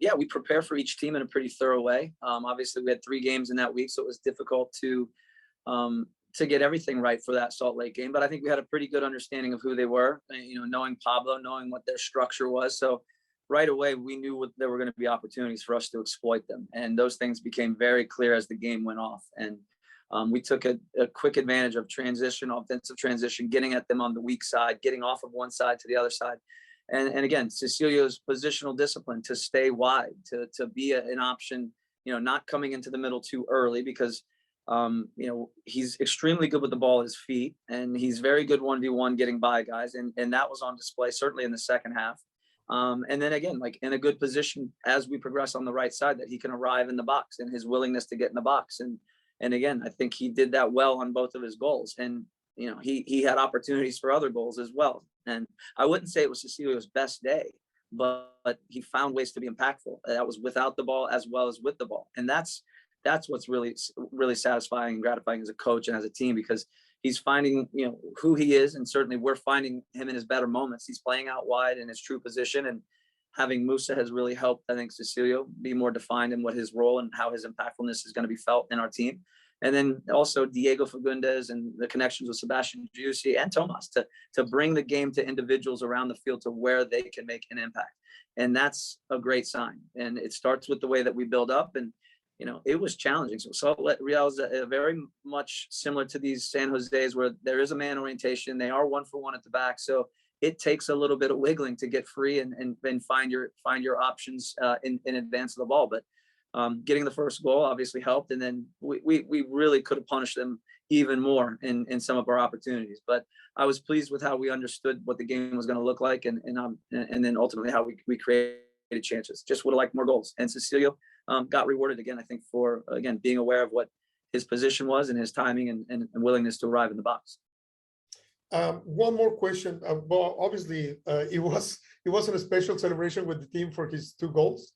Yeah, we prepare for each team in a pretty thorough way. Obviously, we had 3 games in that week, so it was difficult to get everything right for that Salt Lake game. But I think we had a pretty good understanding of who they were, knowing Pablo, knowing what their structure was. So right away, we knew there were going to be opportunities for us to exploit them. And those things became very clear as the game went off. And we took a quick advantage of offensive transition, getting at them on the weak side, getting off of one side to the other side. And again, Cecilio's positional discipline to stay wide, to be an option, not coming into the middle too early, because he's extremely good with the ball at his feet, and he's very good 1v1 getting by guys. And that was on display, certainly in the second half. And then again, like in a good position as we progress on the right side, that he can arrive in the box, and his willingness to get in the box. And again, I think he did that well on both of his goals. And, he had opportunities for other goals as well. And I wouldn't say it was Cecilio's best day, but he found ways to be impactful. That was without the ball as well as with the ball. And that's what's really, really satisfying and gratifying as a coach and as a team, because he's finding, who he is. And certainly we're finding him in his better moments. He's playing out wide in his true position, and having Musa has really helped, I think, Cecilio be more defined in what his role and how his impactfulness is going to be felt in our team. And then also Diego Fagundes and the connections with Sebastian Giussi and Tomas to bring the game to individuals around the field to where they can make an impact. And that's a great sign. And it starts with the way that we build up. And, it was challenging. So Salt Real is very much similar to these San Jose's, where there is a man orientation. They are 1-for-1 at the back. So it takes a little bit of wiggling to get free and find your options in advance of the ball. But getting the first goal obviously helped, and then we really could have punished them even more in some of our opportunities. But I was pleased with how we understood what the game was going to look like, and then ultimately how we created chances. Just would have liked more goals. And Cecilio got rewarded again, I think, for being aware of what his position was and his timing and willingness to arrive in the box. One more question. Well, obviously, it wasn't a special celebration with the team for his 2 goals.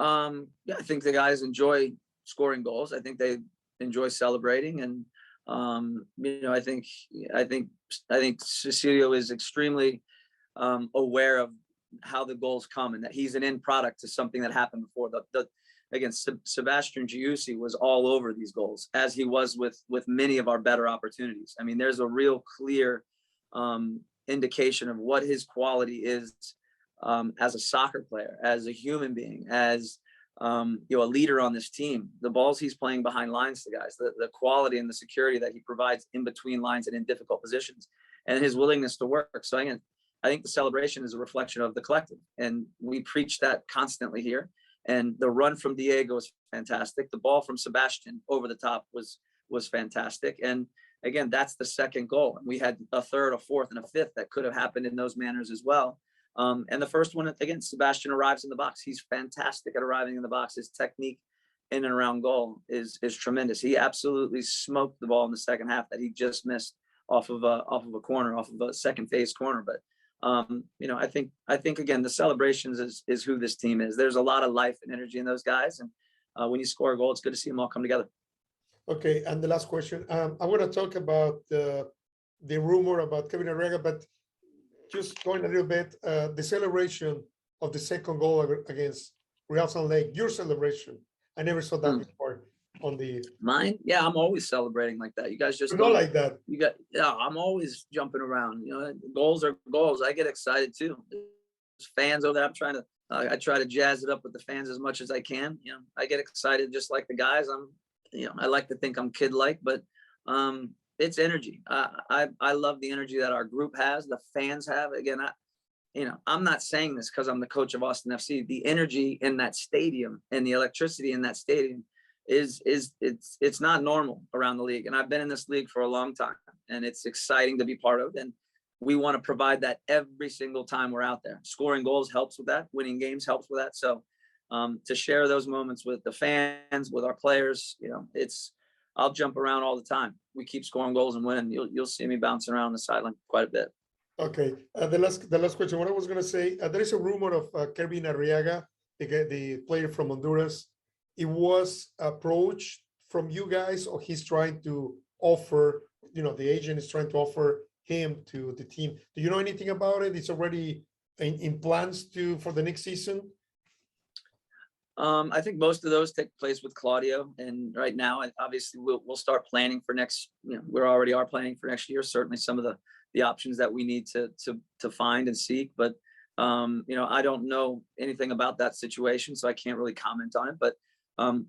Yeah, I think the guys enjoy scoring goals. I think they enjoy celebrating, and I think Cecilio is extremely aware of how the goals come, and that he's an end product to something that happened before. Sebastian Giussi was all over these goals, as he was with many of our better opportunities. I mean, there's a real clear indication of what his quality is as a soccer player, as a human being, as a leader on this team. The balls he's playing behind lines to guys, the quality and the security that he provides in between lines and in difficult positions, and his willingness to work. So again, I think the celebration is a reflection of the collective, and we preach that constantly here. And the run from Diego was fantastic. The ball from Sebastian over the top was fantastic. And again, that's the second goal. And we had a third, a fourth, and a fifth that could have happened in those manners as well. And the first one, again, Sebastian arrives in the box. He's fantastic at arriving in the box. His technique in and around goal is tremendous. He absolutely smoked the ball in the second half that he just missed off of a corner, off of a second phase corner. But I think again, the celebrations is who this team is. There's a lot of life and energy in those guys, and when you score a goal, it's good to see them all come together. Okay, and the last question, I want to talk about the rumor about Kervin Arriaga, but just going a little bit, the celebration of the second goal against Real Salt Lake, your celebration. I never saw that before on the mine. Yeah, I'm always celebrating like that. You guys just don't like that. I'm always jumping around. Goals are goals. I get excited too. There's fans over there. I try to jazz it up with the fans as much as I can. I get excited just like the guys. I like to think I'm kid-like, but it's energy. I love the energy that our group has, the fans have. Again, I'm not saying this because I'm the coach of Austin FC. The energy in that stadium and the electricity in that stadium it's not normal around the league. And I've been in this league for a long time, and it's exciting to be part of. And we want to provide that every single time we're out there. Scoring goals helps with that. Winning games helps with that. So to share those moments with the fans, with our players, I'll jump around all the time. We keep scoring goals and winning. You'll see me bouncing around the sideline quite a bit. Okay. The last question. What I was going to say, there is a rumor of Kervin Arriaga, the player from Honduras. It was approached from you guys, or he's trying to offer, the agent is trying to offer him to the team. Do you know anything about it? It's already in plans for the next season? I think most of those take place with Claudio, and right now, obviously, we'll start planning for next. We already are planning for next year. Certainly, some of the options that we need to find and seek, but I don't know anything about that situation, so I can't really comment on it. But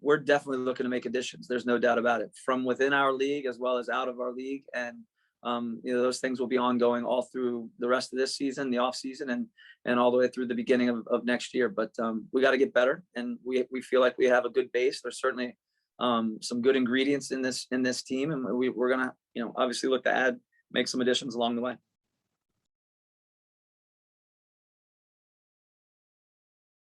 we're definitely looking to make additions. There's no doubt about it, from within our league as well as out of our league, and those things will be ongoing all through the rest of this season, the off season, and all the way through the beginning of next year. But we got to get better, and we feel like we have a good base. There's certainly some good ingredients in this team, and we're gonna obviously look to make some additions along the way.